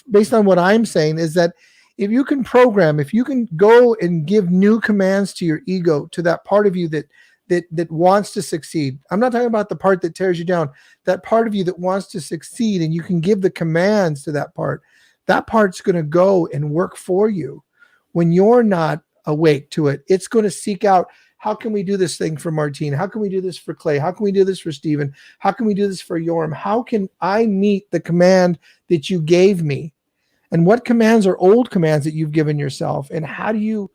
based on what I'm saying, is that if you can program, if you can go and give new commands to your ego, to that part of you that wants to succeed. I'm not talking about the part that tears you down, that part of you that wants to succeed, and you can give the commands to that part. That part's going to go and work for you. When you're not awake to it, it's going to seek out, how can we do this thing for Martine? How can we do this for Clay? How can we do this for Stephen? How can we do this for Yoram? How can I meet the command that you gave me? And what commands are old commands that you've given yourself? And how do you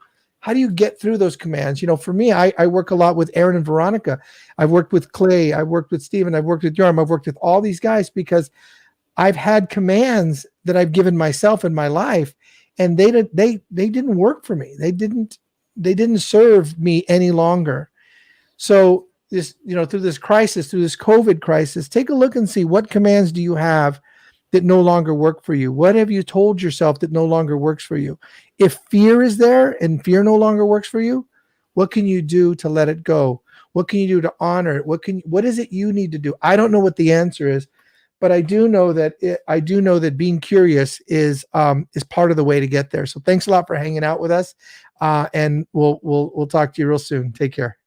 get through those commands? For me, I work a lot with Aaron and Veronica. I've worked with Clay. I've worked with Stephen. I've worked with Yoram. I've worked with all these guys because I've had commands that I've given myself in my life, and they didn't work for me. They didn't serve me any longer. So this, through this crisis, through this COVID crisis, take a look and see, what commands do you have that no longer work for you? What have you told yourself that no longer works for you? If fear is there and fear no longer works for you, what can you do to let it go? What can you do to honor it? What is it you need to do? I don't know what the answer is, but I do know that being curious is part of the way to get there. So thanks a lot for hanging out with us, and we'll talk to you real soon. Take care.